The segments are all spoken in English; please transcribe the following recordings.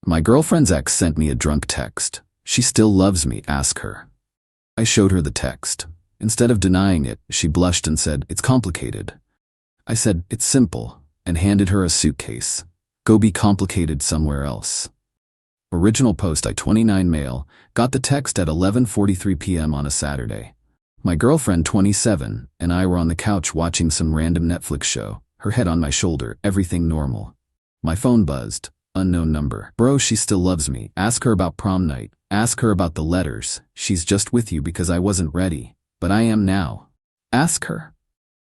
My girlfriend's ex sent me a drunk text. She still loves me, ask her. I showed her the text. Instead of denying it, she blushed and said, it's complicated. I said, it's simple, and handed her a suitcase. Go be complicated somewhere else. Original post I-29 male, got the text at 11:43 p.m. on a Saturday. My girlfriend, 27, and I were on the couch watching some random Netflix show, her head on my shoulder, everything normal. My phone buzzed. Unknown number. Bro, she still loves me. Ask her about prom night. Ask her about the letters. She's just with you because I wasn't ready. But I am now. Ask her.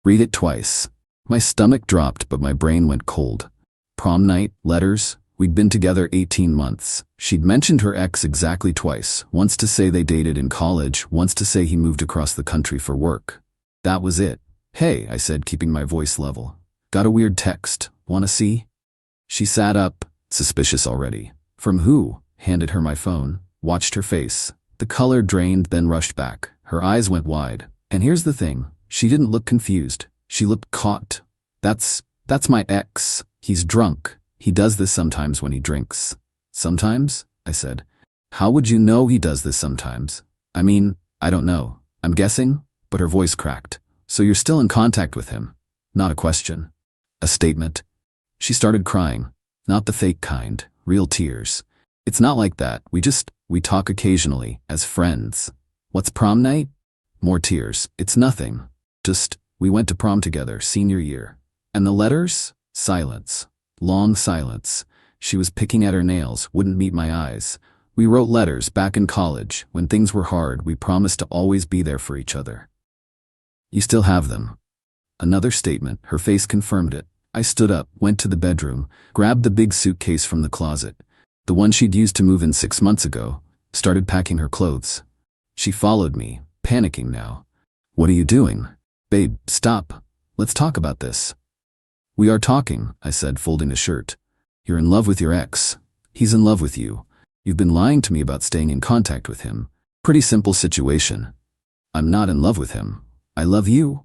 Read it twice. My stomach dropped, but my brain went cold. Prom night, letters. We'd been together 18 months. She'd mentioned her ex exactly twice. Once to say they dated in college, once to say he moved across the country for work. That was it. Hey, I said, keeping my voice level. Got a weird text. Wanna see? She sat up, suspicious already. From who? Handed her my phone. Watched her face. The color drained, then rushed back. Her eyes went wide. And here's the thing. She didn't look confused. She looked caught. That's my ex. He's drunk. He does this sometimes when he drinks. Sometimes? I said. How would you know he does this sometimes? I mean, I don't know. I'm guessing? But her voice cracked. So you're still in contact with him? Not a question. A statement. She started crying. Not the fake kind. Real tears. It's not like that. We talk occasionally, as friends. What's prom night? More tears. It's nothing. We went to prom together, senior year. And the letters? Silence. Long silence. She was picking at her nails, wouldn't meet my eyes. We wrote letters back in college. When things were hard, we promised to always be there for each other. You still have them. Another statement. Her face confirmed it. I stood up, went to the bedroom, grabbed the big suitcase from the closet, the one she'd used to move in 6 months ago, started packing her clothes. She followed me, panicking now. What are you doing? Babe, stop. Let's talk about this. We are talking, I said, folding a shirt. You're in love with your ex. He's in love with you. You've been lying to me about staying in contact with him. Pretty simple situation. I'm not in love with him. I love you.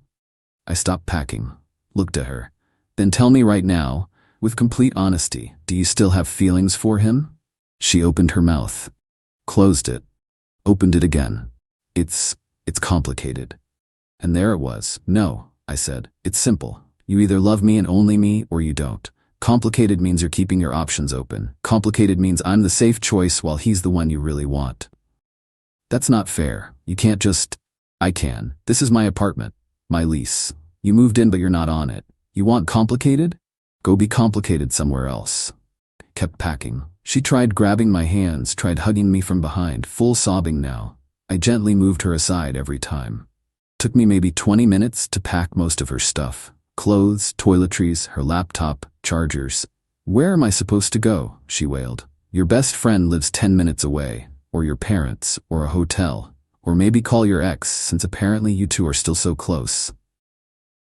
I stopped packing, looked at her. Then tell me right now, with complete honesty, do you still have feelings for him? She opened her mouth, closed it, opened it again. It's complicated. And there it was. No, I said, it's simple. You either love me and only me, or you don't. Complicated means you're keeping your options open. Complicated means I'm the safe choice while he's the one you really want. That's not fair. You can't just... I can. This is my apartment. My lease. You moved in but you're not on it. You want complicated? Go be complicated somewhere else. Kept packing. She tried grabbing my hands, tried hugging me from behind, full sobbing now. I gently moved her aside every time. Took me maybe 20 minutes to pack most of her stuff. Clothes, toiletries, her laptop, chargers. Where am I supposed to go? She wailed. Your best friend lives 10 minutes away, or your parents, or a hotel, or maybe call your ex, since apparently you two are still so close.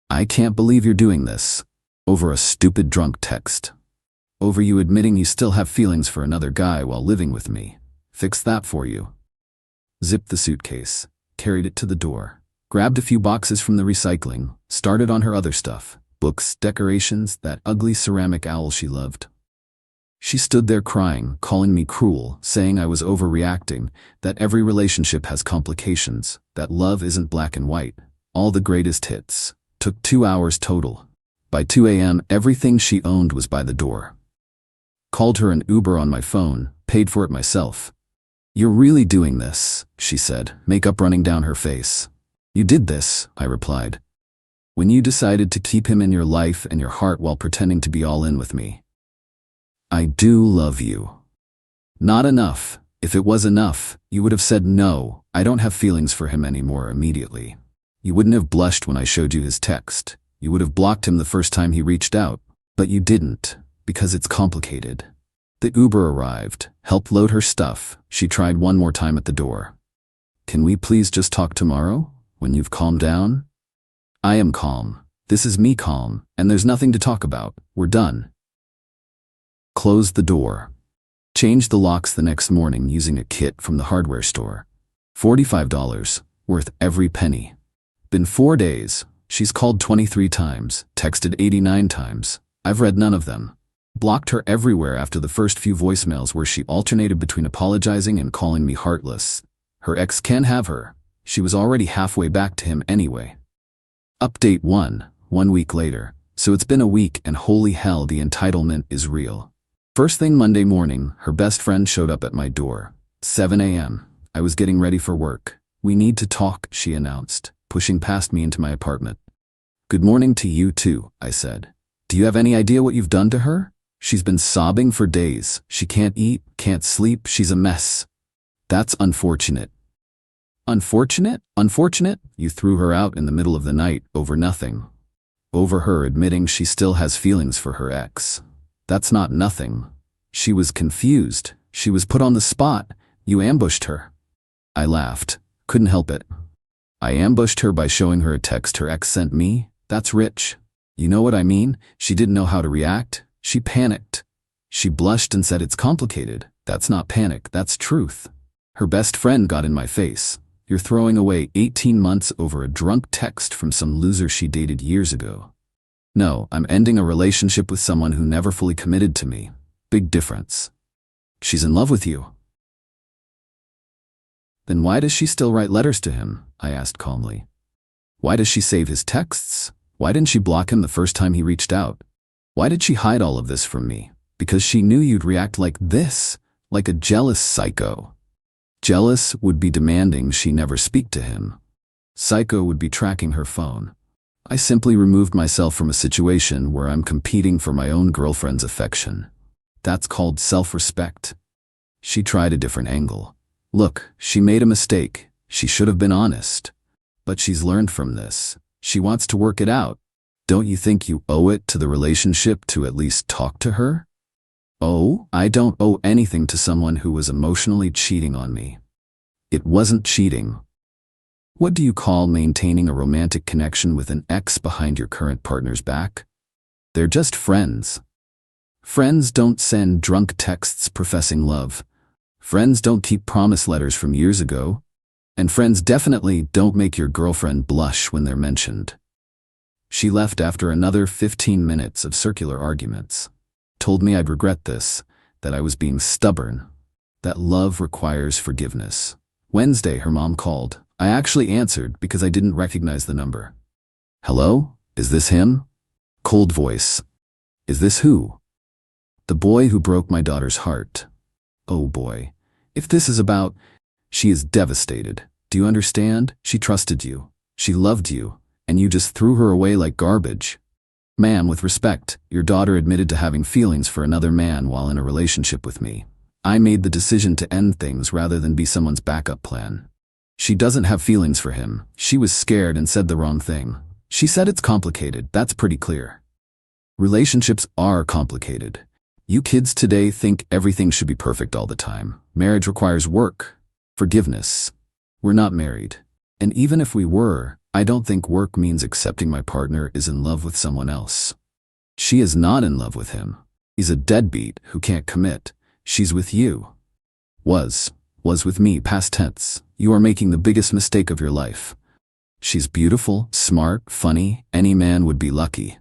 I can't believe you're doing this. Over a stupid drunk text. Over you admitting you still have feelings for another guy while living with me. Fix that for you. Zipped the suitcase, carried it to the door, grabbed a few boxes from the recycling, started on her other stuff, books, decorations, that ugly ceramic owl she loved. She stood there crying, calling me cruel, saying I was overreacting, that every relationship has complications, that love isn't black and white. All the greatest hits. Took 2 hours total. By 2 a.m., everything she owned was by the door. Called her an Uber on my phone, paid for it myself. You're really doing this, she said, makeup running down her face. You did this, I replied. When you decided to keep him in your life and your heart while pretending to be all in with me. I do love you. Not enough. If it was enough, you would have said no, I don't have feelings for him anymore immediately. You wouldn't have blushed when I showed you his text. You would have blocked him the first time he reached out. But you didn't, because it's complicated. The Uber arrived, helped load her stuff. She tried one more time at the door. Can we please just talk tomorrow, when you've calmed down? I am calm. This is me calm, and there's nothing to talk about. We're done. Closed the door. Changed the locks the next morning using a kit from the hardware store. $45, worth every penny. Been 4 days. She's called 23 times, texted 89 times. I've read none of them. Blocked her everywhere after the first few voicemails where she alternated between apologizing and calling me heartless. Her ex can have her. She was already halfway back to him anyway. Update 1, 1 week later. So it's been a week and holy hell, the entitlement is real. First thing Monday morning, her best friend showed up at my door. 7 a.m. I was getting ready for work. "We need to talk," she announced, pushing past me into my apartment. "Good morning to you too," I said. "Do you have any idea what you've done to her? She's been sobbing for days. She can't eat, can't sleep, she's a mess." "That's unfortunate." "Unfortunate? Unfortunate? You threw her out in the middle of the night over nothing." "Over her admitting she still has feelings for her ex. That's not nothing. She was confused. She was put on the spot. You ambushed her." I laughed. Couldn't help it. "I ambushed her by showing her a text her ex sent me? That's rich. You know what I mean? She didn't know how to react. She panicked. She blushed and said it's complicated. That's not panic, that's truth. Her best friend got in my face. You're throwing away 18 months over a drunk text from some loser she dated years ago." "No, I'm ending a relationship with someone who never fully committed to me. Big difference." "She's in love with you." "Then why does she still write letters to him?" I asked calmly. "Why does she save his texts? Why didn't she block him the first time he reached out? Why did she hide all of this from me? Because she knew you'd react like this, like a jealous psycho. Jealous would be demanding she never speak to him. Psycho would be tracking her phone. I simply removed myself from a situation where I'm competing for my own girlfriend's affection. That's called self-respect." She tried a different angle. "Look, she made a mistake. She should have been honest. But she's learned from this. She wants to work it out. Don't you think you owe it to the relationship to at least talk to her?" "Oh, I don't owe anything to someone who was emotionally cheating on me." "It wasn't cheating." "What do you call maintaining a romantic connection with an ex behind your current partner's back? They're just friends. Friends don't send drunk texts professing love. Friends don't keep promise letters from years ago. And friends definitely don't make your girlfriend blush when they're mentioned." She left after another 15 minutes of circular arguments. Told me I'd regret this, that I was being stubborn, that love requires forgiveness. Wednesday, her mom called. I actually answered because I didn't recognize the number. "Hello? Is this him?" Cold voice. "Is this who?" "The boy who broke my daughter's heart." "Oh boy. If this is about..." She is devastated. "Do you understand? She trusted you. She loved you. And you just threw her away like garbage. Ma'am, with respect, your daughter admitted to having feelings for another man while in a relationship with me. I made the decision to end things rather than be someone's backup plan. She doesn't have feelings for him. She was scared and said the wrong thing. She said it's complicated. That's pretty clear. Relationships are complicated. You kids today think everything should be perfect all the time. Marriage requires work, forgiveness. We're not married. And even if we were, I don't think work means accepting my partner is in love with someone else. She is not in love with him. He's a deadbeat who can't commit. She's with you. Was with me, past tense. You are making the biggest mistake of your life. She's beautiful, smart, funny. Any man would be lucky.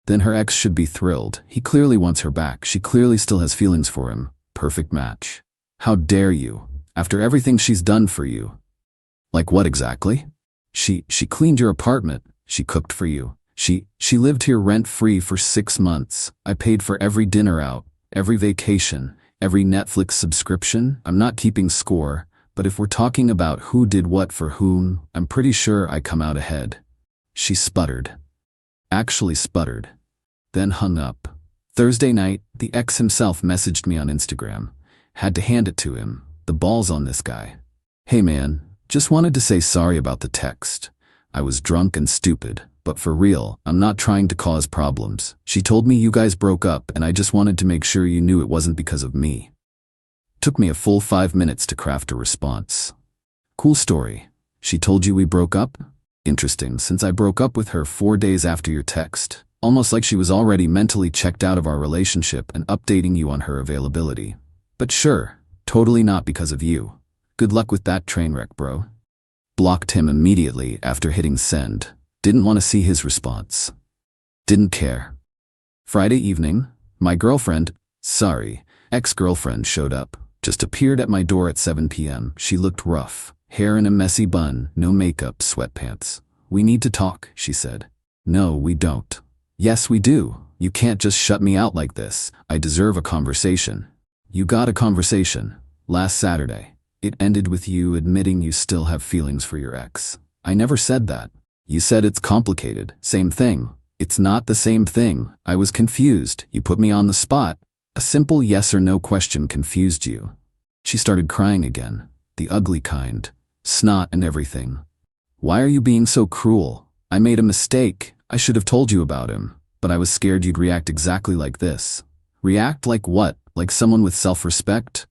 Then her ex should be thrilled. He clearly wants her back. She clearly still has feelings for him. Perfect match. How dare you, after everything she's done for you? Like what exactly? She cleaned your apartment. She cooked for you. She lived here rent-free for 6 months. I paid for every dinner out, every vacation, every Netflix subscription. I'm not keeping score, but if we're talking about who did what for whom, I'm pretty sure I come out ahead. She sputtered. Actually sputtered. Then hung up. Thursday night, the ex himself messaged me on Instagram. Had to hand it to him. The ball's on this guy. "Hey man, just wanted to say sorry about the text. I was drunk and stupid, but for real, I'm not trying to cause problems. She told me you guys broke up and I just wanted to make sure you knew it wasn't because of me." Took me a full 5 minutes to craft a response. "Cool story. She told you we broke up? Interesting, since I broke up with her 4 days after your text. Almost like she was already mentally checked out of our relationship and updating you on her availability. But sure, totally not because of you. Good luck with that train wreck, bro." Blocked him immediately after hitting send. Didn't want to see his response. Didn't care. Friday evening, My girlfriend, sorry, ex-girlfriend showed up. Just appeared at my door at 7 p.m. She looked rough. Hair in a messy bun, no makeup, sweatpants. We need to talk, she said. No, we don't. Yes, we do. You can't just shut me out like this. I deserve a conversation. You got a conversation. Last Saturday. It ended with you admitting you still have feelings for your ex. I never said that. You said it's complicated. Same thing. It's not the same thing. I was confused. You put me on the spot. A simple yes or no question confused you. She started crying again. The ugly kind. Snot and everything. Why are you being so cruel? I made a mistake. I should have told you about him. But I was scared you'd react exactly like this. React like what? Like someone with self-respect?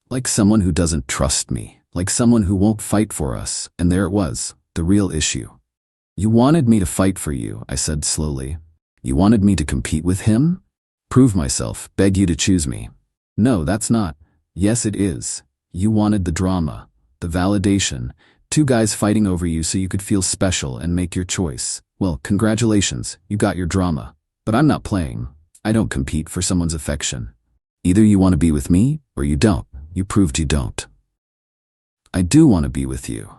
Like someone who doesn't trust me. Like someone who won't fight for us. And there it was. The real issue. You wanted me to fight for you, I said slowly. You wanted me to compete with him? Prove myself, beg you to choose me. No, that's not. Yes, it is. You wanted the drama, the validation, two guys fighting over you so you could feel special and make your choice. Well, congratulations, you got your drama. But I'm not playing. I don't compete for someone's affection. Either you want to be with me, or you don't. You proved you don't. I do want to be with you.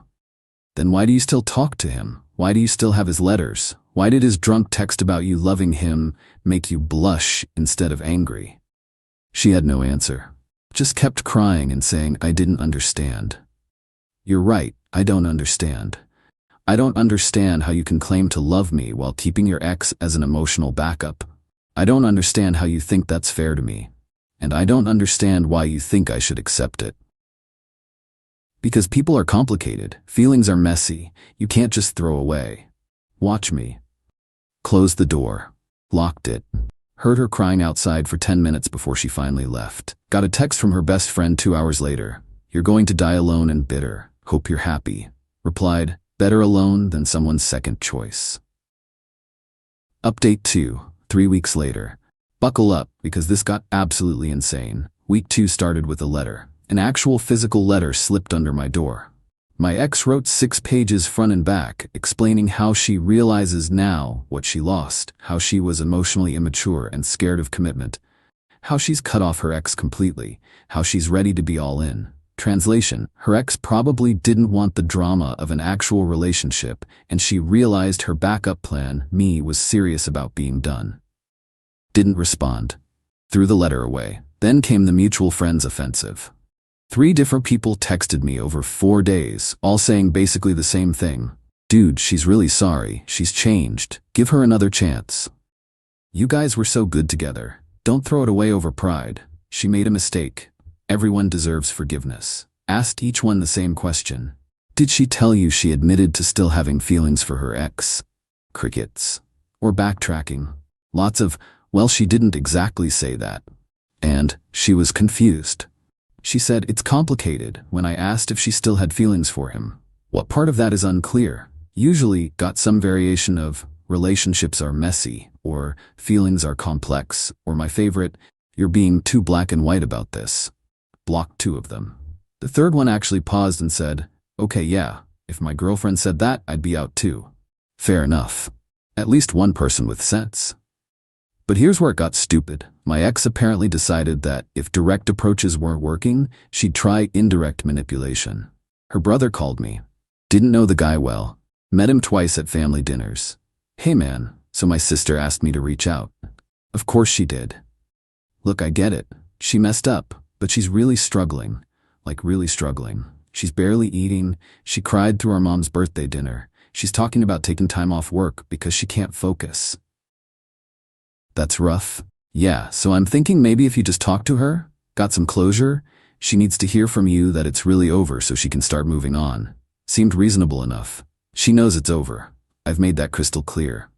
Then why do you still talk to him? Why do you still have his letters? Why did his drunk text about you loving him make you blush instead of angry? She had no answer. Just kept crying and saying, I didn't understand. You're right, I don't understand. I don't understand how you can claim to love me while keeping your ex as an emotional backup. I don't understand how you think that's fair to me. And I don't understand why you think I should accept it. Because people are complicated, feelings are messy, you can't just throw away. Watch me. Closed the door. Locked it. Heard her crying outside for 10 minutes before she finally left. Got a text from her best friend 2 hours later. You're going to die alone and bitter. Hope you're happy. Replied, better alone than someone's second choice. Update 2, 3 weeks later. Buckle up, because this got absolutely insane. Week 2 started with a letter. An actual physical letter slipped under my door. My ex wrote 6 pages front and back, explaining how she realizes now what she lost, how she was emotionally immature and scared of commitment, how she's cut off her ex completely, how she's ready to be all in. Translation: her ex probably didn't want the drama of an actual relationship, and she realized her backup plan, me, was serious about being done. Didn't respond. Threw the letter away. Then came the mutual friends offensive. 3 different people texted me over 4 days, all saying basically the same thing. Dude, she's really sorry. She's changed. Give her another chance. You guys were so good together. Don't throw it away over pride. She made a mistake. Everyone deserves forgiveness. Asked each one the same question. Did she tell you she admitted to still having feelings for her ex? Crickets. Or backtracking. Lots of, well, she didn't exactly say that. And she was confused. She said it's complicated when I asked if she still had feelings for him. What part of that is unclear? Usually got some variation of relationships are messy, or feelings are complex, or my favorite, you're being too black and white about this. Blocked 2 of them. The third one actually paused and said, okay, yeah, if my girlfriend said that, I'd be out too. Fair enough. At least one person with sense. But here's where it got stupid. My ex apparently decided that if direct approaches weren't working, she'd try indirect manipulation. Her brother called me. Didn't know the guy well. Met him twice at family dinners. Hey man, so my sister asked me to reach out. Of course she did. Look, I get it. She messed up, but she's really struggling. Like really struggling. She's barely eating. She cried through our mom's birthday dinner. She's talking about taking time off work because she can't focus. That's rough. Yeah, so I'm thinking maybe if you just talk to her, got some closure, she needs to hear from you that it's really over so she can start moving on. Seemed reasonable enough. She knows it's over. I've made that crystal clear.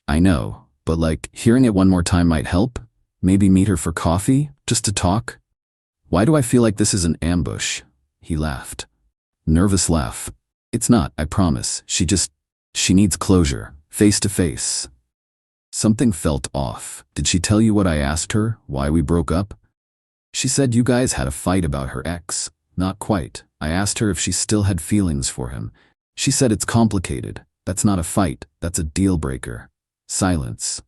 I know, but like, hearing it one more time might help? Maybe meet her for coffee, just to talk? Why do I feel like this is an ambush? He laughed. Nervous laugh. It's not, I promise. She needs closure, face to face. Something felt off. Did she tell you what I asked her, why we broke up? She said you guys had a fight about her ex. Not quite. I asked her if she still had feelings for him. She said it's complicated. That's not a fight, that's a deal breaker. Silence.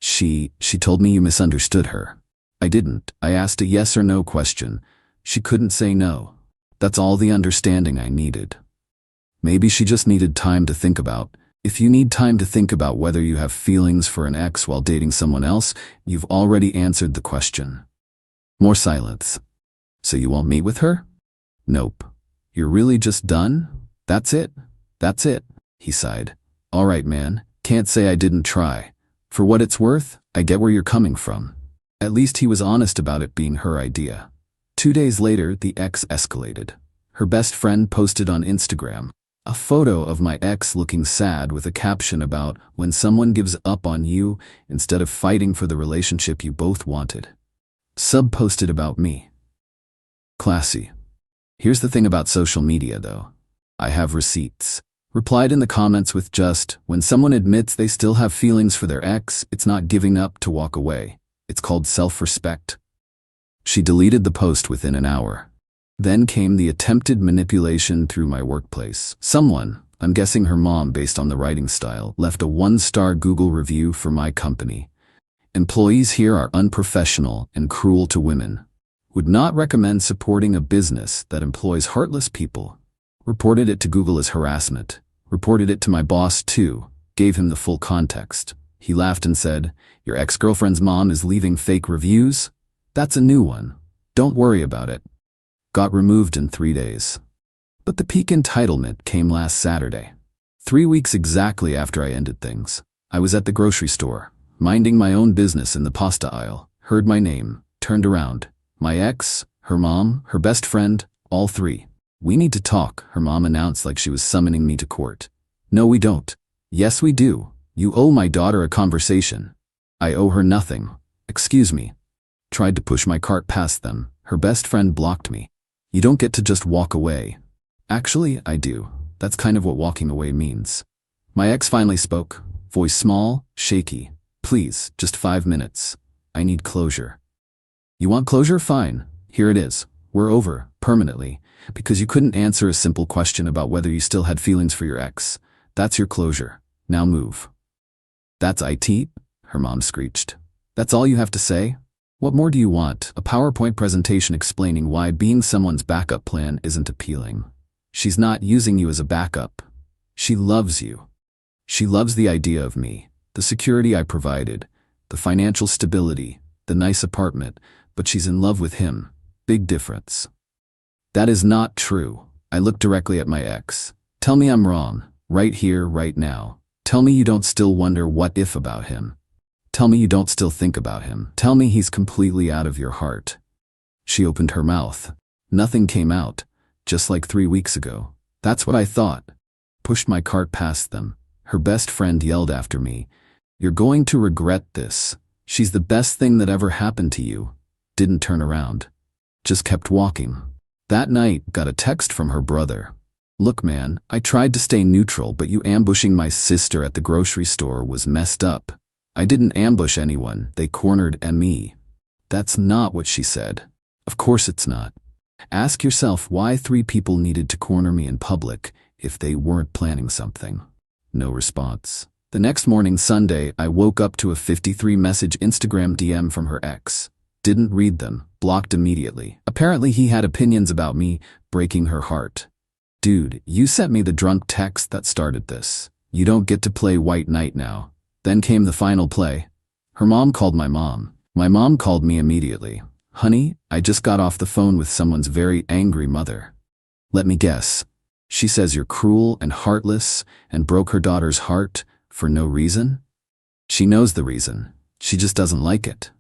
She told me you misunderstood her. I didn't. I asked a yes or no question. She couldn't say no. That's all the understanding I needed. Maybe she just needed time to think about. If you need time to think about whether you have feelings for an ex while dating someone else, you've already answered the question. More silence. So you won't meet with her? Nope. You're really just done? That's it? That's it, he sighed. All right, man. Can't say I didn't try. For what it's worth, I get where you're coming from. At least he was honest about it being her idea. 2 days later, the ex escalated. Her best friend posted on Instagram a photo of my ex looking sad with a caption about when someone gives up on you instead of fighting for the relationship you both wanted. Sub posted about me. Classy. Here's the thing about social media though. I have receipts. Replied in the comments with just, when someone admits they still have feelings for their ex, it's not giving up to walk away. It's called self-respect. She deleted the post within an hour. Then came the attempted manipulation through my workplace. Someone, I'm guessing her mom based on the writing style, left a 1-star Google review for my company. Employees here are unprofessional and cruel to women. Would not recommend supporting a business that employs heartless people. Reported it to Google as harassment. Reported it to my boss too. Gave him the full context. He laughed and said, "Your ex-girlfriend's mom is leaving fake reviews? That's a new one. Don't worry about it." Got removed in 3 days. But the peak entitlement came last Saturday. 3 weeks exactly after I ended things. I was at the grocery store, minding my own business in the pasta aisle, heard my name, turned around. My ex, her mom, her best friend, all three. "We need to talk," her mom announced like she was summoning me to court. "No, we don't." "Yes, we do. You owe my daughter a conversation." "I owe her nothing." "Excuse me." Tried to push my cart past them. Her best friend blocked me. "You don't get to just walk away." "Actually, I do. That's kind of what walking away means." My ex finally spoke, voice small, shaky. "Please, just 5 minutes. I need closure." "You want closure? Fine. Here it is. We're over, permanently, because you couldn't answer a simple question about whether you still had feelings for your ex. That's your closure. Now move." "That's it?" her mom screeched. "That's all you have to say? What more do you want? A PowerPoint presentation explaining why being someone's backup plan isn't appealing. She's not using you as a backup. She loves you. She loves the idea of me, the security I provided, the financial stability, the nice apartment, but she's in love with him. Big difference." "That is not true." I looked directly at my ex. "Tell me I'm wrong, right here, right now. Tell me you don't still wonder what if about him. Tell me you don't still think about him. Tell me he's completely out of your heart." She opened her mouth. Nothing came out, just like 3 weeks ago. "That's what I thought." Pushed my cart past them. Her best friend yelled after me, "You're going to regret this. She's the best thing that ever happened to you." Didn't turn around. Just kept walking. That night, got a text from her brother. "Look, man, I tried to stay neutral, but you ambushing my sister at the grocery store was messed up. I didn't ambush anyone, they cornered me." That's not what she said. Of course it's not. Ask yourself why 3 people needed to corner me in public if they weren't planning something. No response. The next morning, Sunday, I woke up to a 53-message Instagram DM from her ex. Didn't read them, blocked immediately. Apparently he had opinions about me, breaking her heart. Dude, you sent me the drunk text that started this. You don't get to play white knight now. Then came the final play. Her mom called my mom. My mom called me immediately. "Honey, I just got off the phone with someone's very angry mother." Let me guess. She says you're cruel and heartless and broke her daughter's heart for no reason? She knows the reason. She just doesn't like it.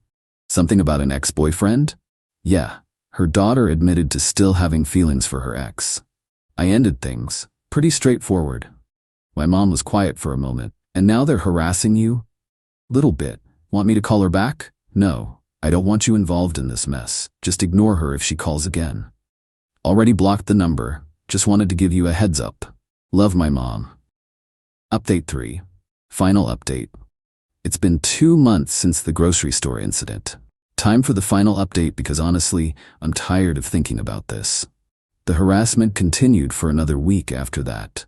Something about an ex-boyfriend? Yeah, her daughter admitted to still having feelings for her ex. I ended things. Pretty straightforward. My mom was quiet for a moment. "And now they're harassing you?" "Little bit. Want me to call her back?" "No, I don't want you involved in this mess. Just ignore her if she calls again." "Already blocked the number. Just wanted to give you a heads up. Love, my mom." Update 3. Final update. It's been 2 months since the grocery store incident. Time for the final update because honestly, I'm tired of thinking about this. The harassment continued for another week after that.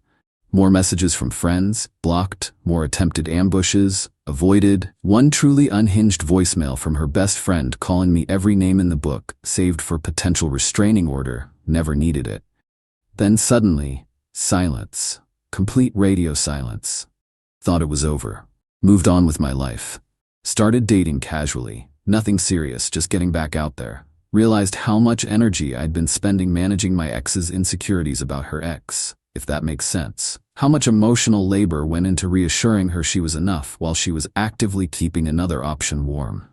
More messages from friends, blocked, more attempted ambushes, avoided, one truly unhinged voicemail from her best friend calling me every name in the book, saved for potential restraining order, never needed it. Then suddenly, silence. Complete radio silence. Thought it was over. Moved on with my life. Started dating casually. Nothing serious, just getting back out there. Realized how much energy I'd been spending managing my ex's insecurities about her ex, if that makes sense. How much emotional labor went into reassuring her she was enough while she was actively keeping another option warm.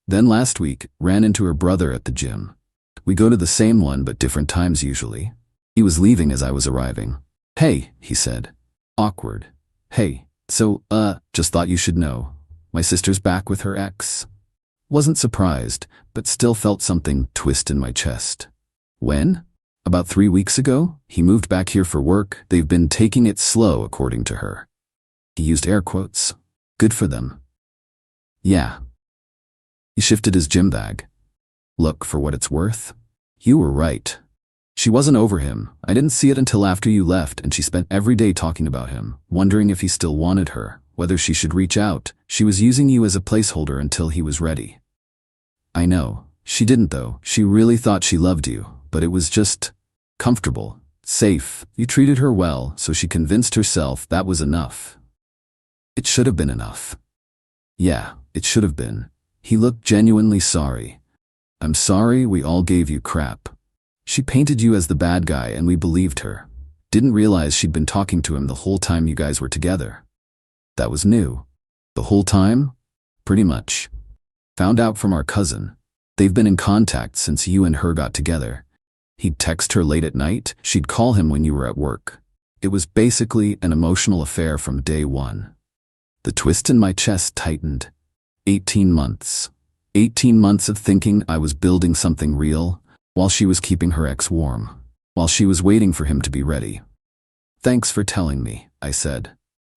Then last week, ran into her brother at the gym. We go to the same one but different times usually. He was leaving as I was arriving. "Hey," he said. Awkward. "Hey, so, just thought you should know. My sister's back with her ex." Wasn't surprised, but still felt something twist in my chest. When? About 3 weeks ago, he moved back here for work. They've been taking it slow, according to her. He used air quotes. Good for them. Yeah. He shifted his gym bag. Look, for what it's worth, you were right. She wasn't over him. I didn't see it until after you left, and she spent every day talking about him, wondering if he still wanted her, whether she should reach out. She was using you as a placeholder until he was ready. I know. She didn't though. She really thought she loved you, but it was just comfortable, safe. You treated her well, so she convinced herself that was enough. It should have been enough. Yeah, it should have been. He looked genuinely sorry. I'm sorry we all gave you crap. She painted you as the bad guy and we believed her. Didn't realize she'd been talking to him the whole time you guys were together. That was new. The whole time? Pretty much. Found out from our cousin. They've been in contact since you and her got together. He'd text her late at night, she'd call him when you were at work. It was basically an emotional affair from day one. The twist in my chest tightened. 18 months. 18 months of thinking I was building something real, while she was keeping her ex warm, while she was waiting for him to be ready. Thanks for telling me, I said.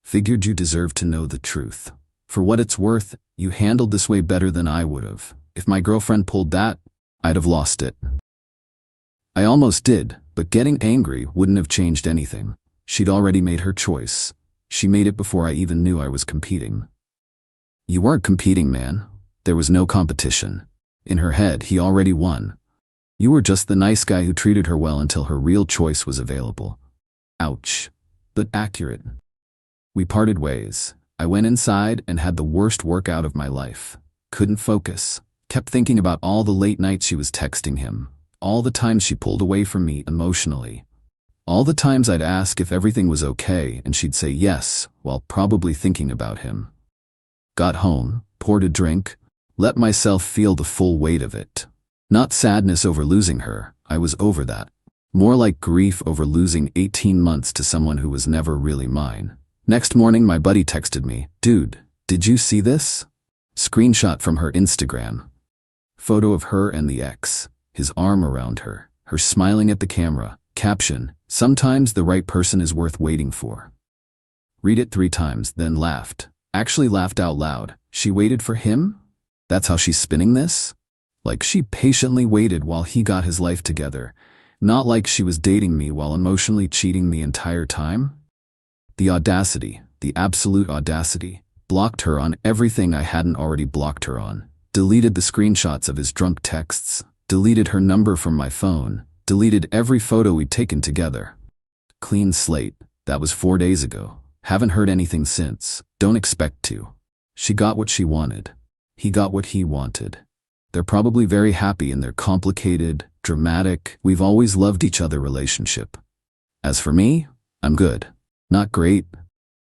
Figured you deserved to know the truth. For what it's worth, you handled this way better than I would have. If my girlfriend pulled that, I'd have lost it. I almost did, but getting angry wouldn't have changed anything. She'd already made her choice. She made it before I even knew I was competing. You weren't competing, man. There was no competition. In her head, he already won. You were just the nice guy who treated her well until her real choice was available. Ouch. But accurate. We parted ways. I went inside and had the worst workout of my life. Couldn't focus. Kept thinking about all the late nights she was texting him. All the times she pulled away from me emotionally. All the times I'd ask if everything was okay and she'd say yes, while probably thinking about him. Got home, poured a drink, let myself feel the full weight of it. Not sadness over losing her, I was over that. More like grief over losing 18 months to someone who was never really mine. Next morning my buddy texted me, "Dude, did you see this?" Screenshot from her Instagram. Photo of her and the ex, his arm around her, her smiling at the camera. Caption, "Sometimes the right person is worth waiting for." Read it 3 times, then laughed. Actually laughed out loud. She waited for him? That's how she's spinning this? Like she patiently waited while he got his life together. Not like she was dating me while emotionally cheating the entire time? The audacity, the absolute audacity. Blocked her on everything I hadn't already blocked her on. Deleted the screenshots of his drunk texts. Deleted her number from my phone. Deleted every photo we'd taken together. Clean slate. That was 4 days ago. Haven't heard anything since. Don't expect to. She got what she wanted. He got what he wanted. They're probably very happy in their complicated, dramatic, we've always loved each other relationship. As for me, I'm good. Not great,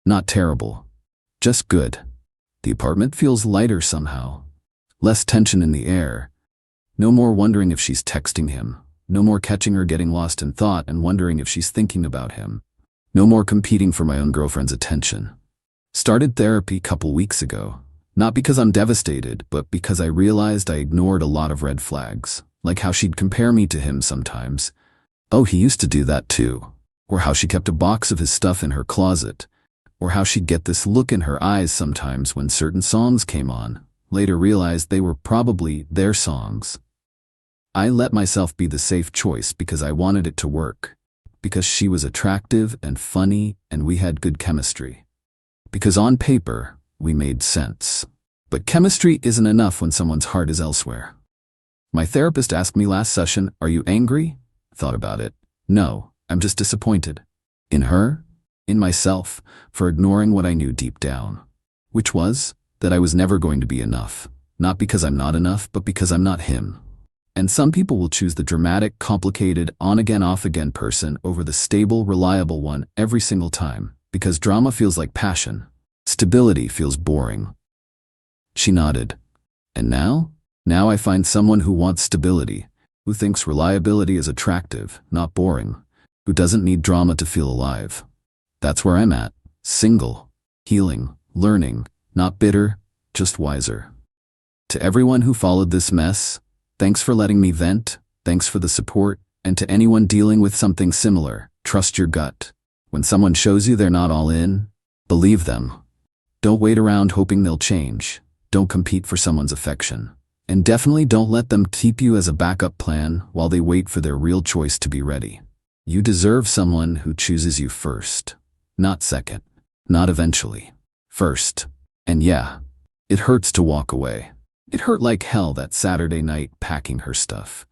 not terrible. Just good. The apartment feels lighter somehow. Less tension in the air. No more wondering if she's texting him. No more catching her getting lost in thought and wondering if she's thinking about him. No more competing for my own girlfriend's attention. Started therapy a couple weeks ago. Not because I'm devastated, but because I realized I ignored a lot of red flags. Like how she'd compare me to him sometimes. Oh, he used to do that too. Or how she kept a box of his stuff in her closet. Or how she'd get this look in her eyes sometimes when certain songs came on. Later realized they were probably their songs. I let myself be the safe choice because I wanted it to work. Because she was attractive and funny and we had good chemistry. Because on paper, we made sense. But chemistry isn't enough when someone's heart is elsewhere. My therapist asked me last session, "Are you angry?" Thought about it. No, I'm just disappointed. In her, in myself, for ignoring what I knew deep down. Which was that I was never going to be enough. Not because I'm not enough, but because I'm not him. And some people will choose the dramatic, complicated, on-again, off-again person over the stable, reliable one every single time, because drama feels like passion. Stability feels boring. She nodded. And now? Now I find someone who wants stability, who thinks reliability is attractive, not boring, who doesn't need drama to feel alive. That's where I'm at. Single, healing, learning, not bitter, just wiser. To everyone who followed this mess, thanks for letting me vent, thanks for the support, and to anyone dealing with something similar, trust your gut. When someone shows you they're not all in, believe them. Don't wait around hoping they'll change. Don't compete for someone's affection. And definitely don't let them keep you as a backup plan while they wait for their real choice to be ready. You deserve someone who chooses you first. Not second. Not eventually. First. And yeah, it hurts to walk away. It hurt like hell that Saturday night packing her stuff.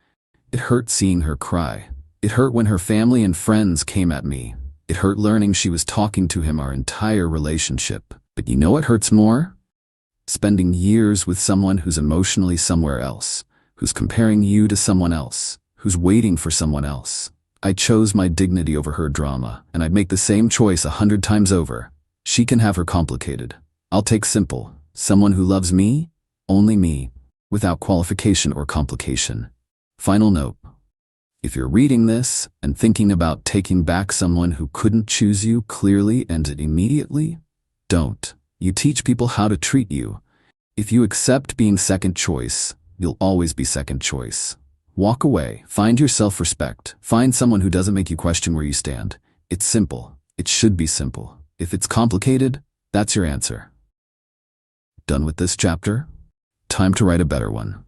It hurt seeing her cry. It hurt when her family and friends came at me. It hurt learning she was talking to him our entire relationship. But you know what hurts more? Spending years with someone who's emotionally somewhere else, who's comparing you to someone else, who's waiting for someone else. I chose my dignity over her drama, and I'd make the same choice 100 times over. She can have her complicated. I'll take simple. Someone who loves me, only me, without qualification or complication. Final note. If you're reading this and thinking about taking back someone who couldn't choose you clearly and immediately, don't. You teach people how to treat you. If you accept being second choice, you'll always be second choice. Walk away. Find your self-respect. Find someone who doesn't make you question where you stand. It's simple. It should be simple. If it's complicated, that's your answer. Done with this chapter? Time to write a better one.